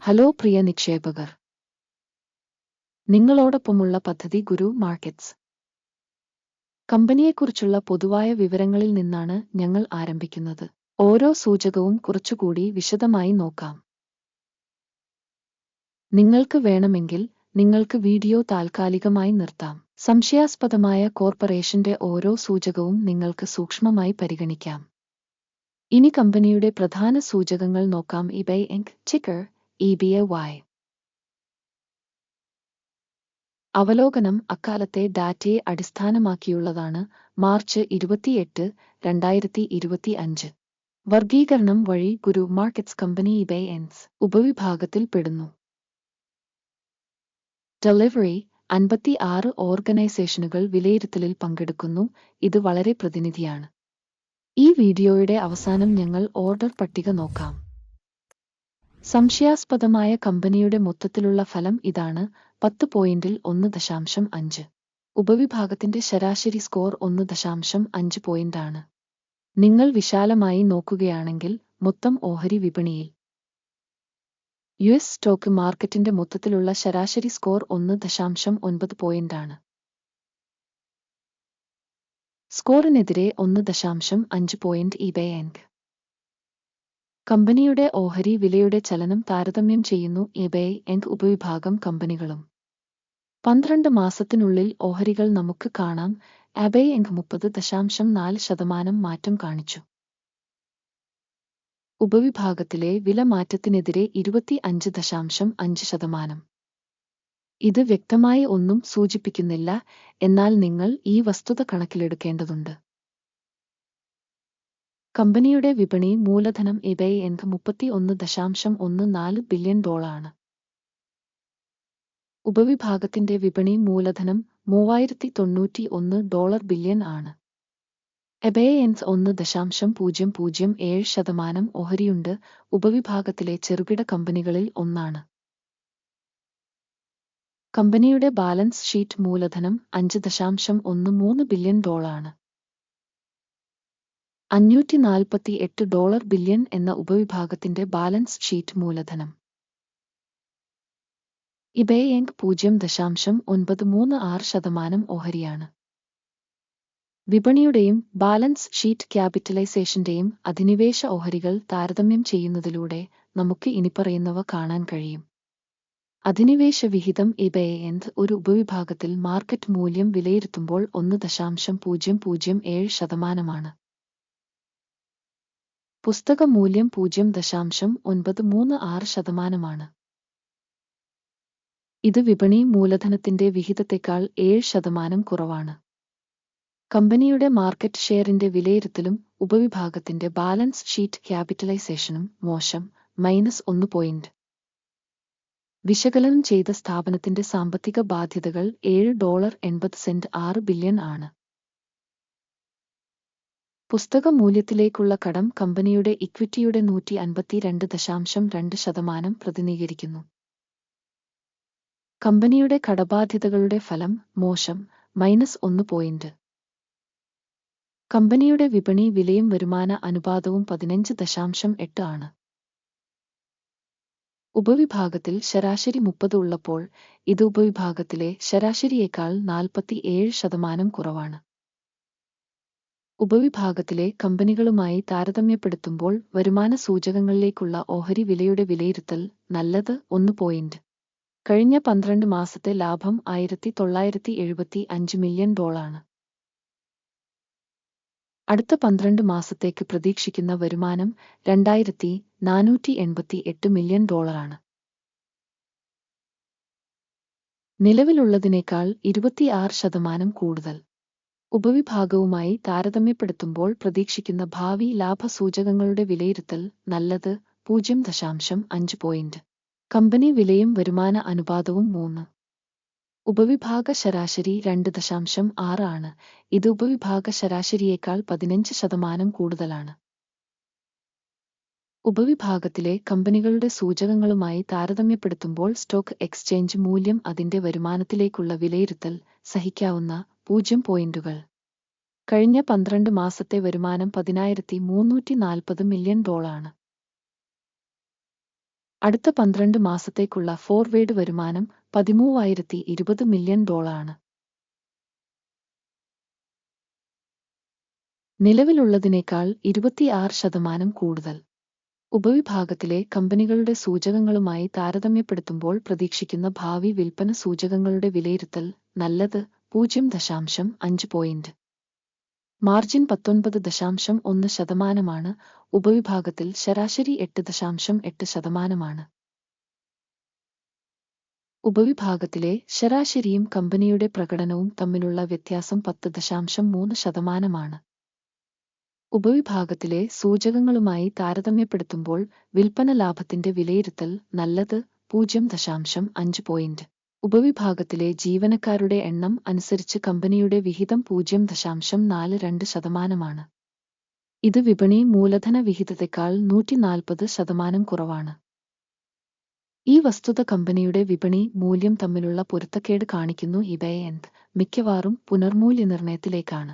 Hello പ്രിയ നിക്ഷേപകർ, നിങ്ങളോടൊപ്പമുള്ള പദ്ധതി ഗുരു markets. കമ്പനിയെക്കുറിച്ചുള്ള പൊതുവായ വിവരങ്ങളിൽ നിന്നാണ് ഞങ്ങൾ ആരംഭിക്കുന്നത്. ഓരോ സൂചകവും കുറച്ചുകൂടി വിശദമായി നോക്കാം. നിങ്ങൾക്ക് വേണമെങ്കിൽ നിങ്ങൾക്ക് വീഡിയോ താൽക്കാലികമായി നിർത്താം. സംശയാസ്പദമായ കോർപ്പറേഷന്റെ ഓരോ സൂചകവും നിങ്ങൾക്ക് സൂക്ഷ്മമായി പരിഗണിക്കാം. ഇനി കമ്പനിയുടെ പ്രധാന സൂചകങ്ങൾ നോക്കാം. eBay Inc. Ticker EBAY. അവലോകനം അക്കാലത്തെ ഡാറ്റയെ അടിസ്ഥാനമാക്കിയുള്ളതാണ്. മാർച്ച് 28, 2025. വർഗീകരണം വഴി ഗുരു മാർക്കറ്റ്സ് കമ്പനി eBay Inc. ഉപവിഭാഗത്തിൽ പെടുന്നു. ഡെലിവറി 56 ഓർഗനൈസേഷനുകൾ വിലയിരുത്തലിൽ പങ്കെടുക്കുന്നു. ഇത് വളരെ പ്രതിനിധിയാണ്. ഈ വീഡിയോയുടെ അവസാനം ഞങ്ങൾ ഓർഡർ പട്ടിക നോക്കാം. സംശയാസ്പദമായ കമ്പനിയുടെ മൊത്തത്തിലുള്ള ഫലം ഇതാണ്. 10 പോയിന്റിൽ 1.5. ഉപവിഭാഗത്തിന്റെ ശരാശരി സ്കോർ 1.5 പോയിന്റാണ്. നിങ്ങൾ വിശാലമായി നോക്കുകയാണെങ്കിൽ മൊത്തം ഓഹരി വിപണിയിൽ US സ്റ്റോക്ക് മാർക്കറ്റിന്റെ മൊത്തത്തിലുള്ള ശരാശരി സ്കോർ 1.9 പോയിന്റാണ്. സ്കോറിനെതിരെ 1.5 പോയിന്റ് eBay Inc. കമ്പനിയുടെ ഓഹരി വിലയുടെ ചലനം താരതമ്യം ചെയ്യുന്നു. eBay Inc. ഉപവിഭാഗം കമ്പനികളും 12 മാസത്തിനുള്ളിൽ ഓഹരികൾ നമുക്ക് കാണാം. eBay Inc. 30.4% മാറ്റം കാണിച്ചു. ഉപവിഭാഗത്തിലെ വില മാറ്റത്തിനെതിരെ 25.5%. ഇത് വ്യക്തമായി ഒന്നും സൂചിപ്പിക്കുന്നില്ല, എന്നാൽ നിങ്ങൾ ഈ വസ്തുത കണക്കിലെടുക്കേണ്ടതുണ്ട്. കമ്പനിയുടെ വിപണി മൂലധനം eBay Inc. $31.14 ബില്യൺ. ഉപവിഭാഗത്തിന്റെ വിപണി മൂലധനം $3091 ബില്യൺ ആണ്. eBay Inc. 1.007% ഓഹരിയുണ്ട്. ഉപവിഭാഗത്തിലെ ചെറുകിട കമ്പനികളിൽ ഒന്നാണ്. കമ്പനിയുടെ ബാലൻസ് ഷീറ്റ് മൂലധനം $5.13 ബില്യൺ. $548 ബില്യൺ എന്ന ഉപവിഭാഗത്തിന്റെ ബാലൻസ് ഷീറ്റ് മൂലധനം. eBay Inc. 0.936% ഓഹരിയാണ്. വിപണിയുടെയും ബാലൻസ് ഷീറ്റ് ക്യാപിറ്റലൈസേഷന്റെയും അധിനിവേശ ഓഹരികൾ താരതമ്യം ചെയ്യുന്നതിലൂടെ നമുക്ക് ഇനിപ്പറയുന്നവ കാണാൻ കഴിയും. അധിനിവേശ വിഹിതം eBay Inc. ഒരു ഉപവിഭാഗത്തിൽ മാർക്കറ്റ് മൂല്യം വിലയിരുത്തുമ്പോൾ 1.007%. പുസ്തക മൂല്യം 0.936%. ഇത് വിപണി മൂലധനത്തിന്റെ വിഹിതത്തെക്കാൾ 7% കുറവാണ്. കമ്പനിയുടെ മാർക്കറ്റ് ഷെയറിന്റെ വിലയിരുത്തലും ഉപവിഭാഗത്തിന്റെ ബാലൻസ് ഷീറ്റ് ക്യാപിറ്റലൈസേഷനും മോശം, -1 പോയിന്റ്. വിശകലനം ചെയ്ത സ്ഥാപനത്തിന്റെ സാമ്പത്തിക ബാധ്യതകൾ $7.80 ബില്യൺ ആണ്. പുസ്തക മൂല്യത്തിലേക്കുള്ള കടം കമ്പനിയുടെ ഇക്വിറ്റിയുടെ 152.2% പ്രതിനിധീകരിക്കുന്നു. കമ്പനിയുടെ കടബാധ്യതകളുടെ ഫലം മോശം, -1 പോയിന്റ്. കമ്പനിയുടെ വിപണി വിലയും വരുമാന അനുപാതവും 15.8 ആണ്. ഉപവിഭാഗത്തിൽ ശരാശരി 30 ഉള്ളപ്പോൾ ഇത് ഉപവിഭാഗത്തിലെ ശരാശരിയേക്കാൾ 47% കുറവാണ്. ഉപവിഭാഗത്തിലെ കമ്പനികളുമായി താരതമ്യപ്പെടുത്തുമ്പോൾ വരുമാന സൂചകങ്ങളിലേക്കുള്ള ഓഹരി വിലയുടെ വിലയിരുത്തൽ നല്ലത് 1 പോയിന്റ്. കഴിഞ്ഞ 12 മാസത്തെ ലാഭം $1975 മില്യൺ. അടുത്ത 12 മാസത്തേക്ക് പ്രതീക്ഷിക്കുന്ന വരുമാനം $2488 മില്യൺ. നിലവിലുള്ളതിനേക്കാൾ 26% കൂടുതൽ. ഉപവിഭാഗവുമായി താരതമ്യപ്പെടുത്തുമ്പോൾ പ്രതീക്ഷിക്കുന്ന ഭാവി ലാഭസൂചകങ്ങളുടെ വിലയിരുത്തൽ നല്ലത് 0.5 പോയിന്റ്. കമ്പനി വിലയും വരുമാന അനുപാതവും 3. ഉപവിഭാഗ ശരാശരി 2.6 ആണ്. ഇത് ഉപവിഭാഗ ശരാശരിയേക്കാൾ 15% കൂടുതലാണ്. ഉപവിഭാഗത്തിലെ കമ്പനികളുടെ സൂചകങ്ങളുമായി താരതമ്യപ്പെടുത്തുമ്പോൾ സ്റ്റോക്ക് എക്സ്ചേഞ്ച് മൂല്യം അതിന്റെ വരുമാനത്തിലേക്കുള്ള വിലയിരുത്തൽ സഹിക്കാവുന്ന 0 പോയിന്റുകൾ. കഴിഞ്ഞ 12 മാസത്തെ വരുമാനം $10,340 മില്യൺ. അടുത്ത 12 മാസത്തേക്കുള്ള ഫോർവേഡ് വരുമാനം $13,020 മില്യൺ. നിലവിലുള്ളതിനേക്കാൾ 26% കൂടുതൽ. ഉപവിഭാഗത്തിലെ കമ്പനികളുടെ സൂചകങ്ങളുമായി താരതമ്യപ്പെടുത്തുമ്പോൾ പ്രതീക്ഷിക്കുന്ന ഭാവി വിൽപ്പന സൂചകങ്ങളുടെ വിലയിരുത്തൽ നല്ലത് 0.5 പോയിന്റ്. മാർജിൻ 19.1%. ഉപവിഭാഗത്തിൽ ശരാശരി 8.8%. ഉപവിഭാഗത്തിലെ ശരാശരിയും കമ്പനിയുടെ പ്രകടനവും തമ്മിലുള്ള വ്യത്യാസം 10.3%. ഉപവിഭാഗത്തിലെ സൂചകങ്ങളുമായി താരതമ്യപ്പെടുത്തുമ്പോൾ വിൽപ്പന ലാഭത്തിന്റെ വിലയിരുത്തൽ നല്ലത് 0.5 പോയിന്റ്. ഉപവിഭാഗത്തിലെ ജീവനക്കാരുടെ എണ്ണം അനുസരിച്ച് കമ്പനിയുടെ വിഹിതം 0.42%. ഇത് വിപണി മൂലധന വിഹിതത്തെക്കാൾ 140% കുറവാണ്. ഈ വസ്തുത കമ്പനിയുടെ വിപണി മൂല്യം തമ്മിലുള്ള പൊരുത്തക്കേട് കാണിക്കുന്നു. ഇവ മിക്കവാറും പുനർമൂല്യനിർണയത്തിലേക്കാണ്.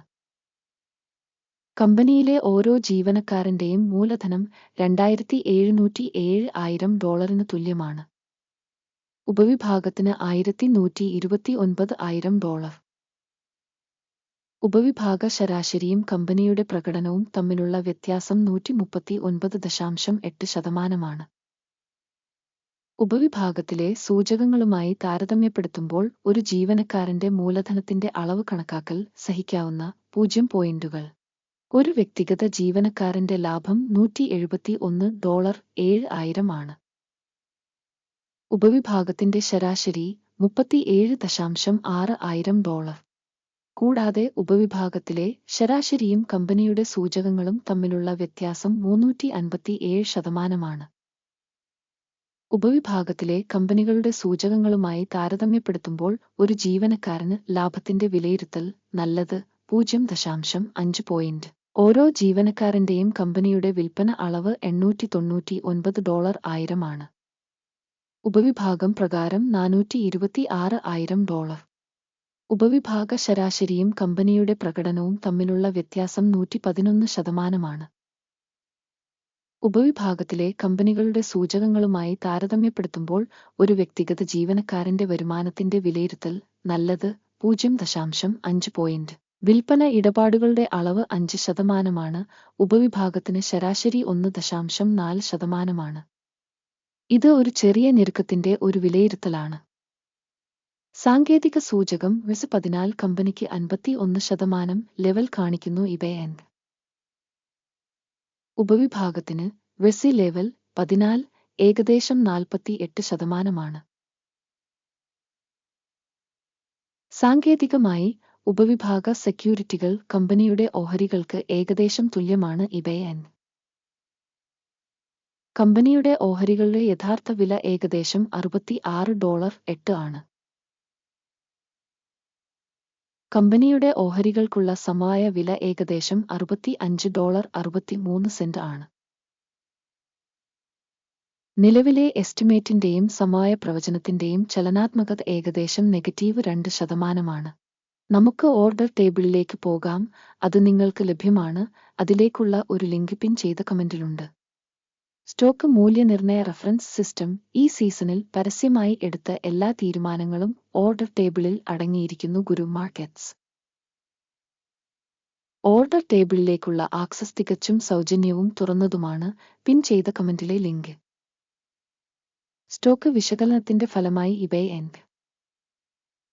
കമ്പനിയിലെ ഓരോ ജീവനക്കാരന്റെയും മൂലധനം $2,707,000 തുല്യമാണ്. ഉപവിഭാഗത്തിന് $1,129,000. ഉപവിഭാഗ ശരാശരിയും കമ്പനിയുടെ പ്രകടനവും തമ്മിലുള്ള വ്യത്യാസം 139.8%. ഉപവിഭാഗത്തിലെ സൂചകങ്ങളുമായി താരതമ്യപ്പെടുത്തുമ്പോൾ ഒരു ജീവനക്കാരന്റെ മൂലധനത്തിന്റെ അളവ് കണക്കാക്കൽ സഹിക്കാവുന്ന 0 പോയിന്റുകൾ. ഒരു വ്യക്തിഗത ജീവനക്കാരന്റെ ലാഭം $171,700 ആണ്. ഉപവിഭാഗത്തിന്റെ ശരാശരി $37,600. കൂടാതെ ഉപവിഭാഗത്തിലെ ശരാശരിയും കമ്പനിയുടെ സൂചകങ്ങളും തമ്മിലുള്ള വ്യത്യാസം 357%. ഉപവിഭാഗത്തിലെ കമ്പനികളുടെ സൂചകങ്ങളുമായി താരതമ്യപ്പെടുത്തുമ്പോൾ ഒരു ജീവനക്കാരന് ലാഭത്തിന്റെ വിലയിരുത്തൽ നല്ലത് 0.5 പോയിന്റ്. ഓരോ ജീവനക്കാരന്റെയും കമ്പനിയുടെ വിൽപ്പന അളവ് $899,000 ആണ്. ഉപവിഭാഗം പ്രകാരം $426,000. ഉപവിഭാഗ ശരാശരിയും കമ്പനിയുടെ പ്രകടനവും തമ്മിലുള്ള വ്യത്യാസം 111%. ഉപവിഭാഗത്തിലെ കമ്പനികളുടെ സൂചകങ്ങളുമായി താരതമ്യപ്പെടുത്തുമ്പോൾ ഒരു വ്യക്തിഗത ജീവനക്കാരന്റെ വരുമാനത്തിന്റെ വിലയിരുത്തൽ നല്ലത് 0.5 പോയിന്റ്. വിൽപ്പന ഇടപാടുകളുടെ അളവ് 5%. ഉപവിഭാഗത്തിന് ശരാശരി 1.4%. ഇത് ഒരു ചെറിയ ഞെരുക്കത്തിന്റെ ഒരു വിലയിരുത്തലാണ്. സാങ്കേതിക സൂചകം വെസ് 14 കമ്പനിക്ക് 51% ലെവൽ കാണിക്കുന്നു. ഇവ ഉപവിഭാഗത്തിന് വെസി ലെവൽ 14 ഏകദേശം 48%. സാങ്കേതികമായി ഉപവിഭാഗ സെക്യൂരിറ്റികൾ കമ്പനിയുടെ ഓഹരികൾക്ക് ഏകദേശം തുല്യമാണ്. ഇവ കമ്പനിയുടെ ഓഹരികളുടെ യഥാർത്ഥ വില ഏകദേശം $66.8 ആണ്. കമ്പനിയുടെ ഓഹരികൾക്കുള്ള സമവായ വില ഏകദേശം $65.63 ആണ്. നിലവിലെ എസ്റ്റിമേറ്റിന്റെയും സമവായ പ്രവചനത്തിന്റെയും ചലനാത്മകത ഏകദേശം -2%. നമുക്ക് ഓർഡർ ടേബിളിലേക്ക് പോകാം. അത് നിങ്ങൾക്ക് ലഭ്യമാണ്. അതിലേക്കുള്ള ഒരു ലിങ്ക് പിൻ ചെയ്ത കമന്റിലുണ്ട്. സ്റ്റോക്ക് മൂല്യനിർണ്ണയ റഫറൻസ് സിസ്റ്റം ഈ സീസണിൽ പരസ്യമായി എടുത്ത എല്ലാ തീരുമാനങ്ങളും ഓർഡർ ടേബിളിൽ അടങ്ങിയിരിക്കുന്നു. ഗുരു മാർക്കറ്റ്സ് ഓർഡർ ടേബിളിലേക്കുള്ള ആക്സസ് തികച്ചും സൗജന്യവും തുറന്നതുമാണ്. പിൻ ചെയ്ത കമന്റിലെ ലിങ്ക്. സ്റ്റോക്ക് വിശകലനത്തിന്റെ ഫലമായി ഇവ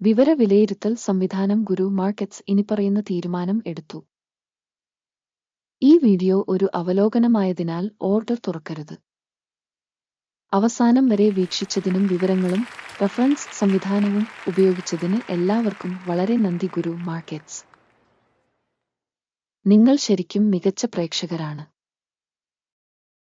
വിവര വിലയിരുത്തൽ സംവിധാനം ഗുരു മാർക്കറ്റ്സ് ഇനിപ്പറയുന്ന തീരുമാനം എടുത്തു. ഈ വീഡിയോ ഒരു അവലോകനമായതിനാൽ ഓർഡർ തുറക്കരുത്. അവസാനം വരെ വീക്ഷിച്ചതിനും വിവരങ്ങളും റഫറൻസ് സംവിധാനവും ഉപയോഗിച്ചതിന് എല്ലാവർക്കും വളരെ നന്ദി. ഗുരു മാർക്കറ്റ്സ് നിങ്ങൾ ശരിക്കും മികച്ച പ്രേക്ഷകരാണ്.